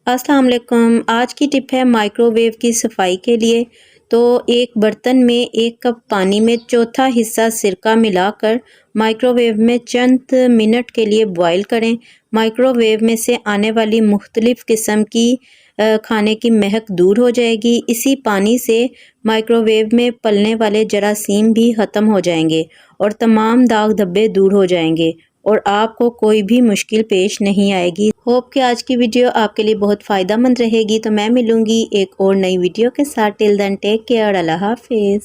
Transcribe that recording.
अस्सलाम वालेकुम। आज की टिप है माइक्रोवेव की सफाई के लिए। तो एक बर्तन में 1 कप पानी में चौथा हिस्सा सिरका मिलाकर माइक्रोवेव में चंद मिनट के लिए बॉईल करें। माइक्रोवेव में से आने वाली मुख्तलिफ़ किस्म की खाने की महक दूर हो जाएगी। इसी पानी से माइक्रोवेव में पलने वाले जरासीम भी ख़त्म हो जाएंगे और तमाम दाग धब्बे दूर हो जाएंगे और आपको कोई भी मुश्किल पेश नहीं आएगी। होप कि आज की वीडियो आपके लिए बहुत फ़ायदा मंद रहेगी। तो मैं मिलूँगी एक और नई वीडियो के साथ। टिल देन टेक केयर, अल्लाह हाफिज़।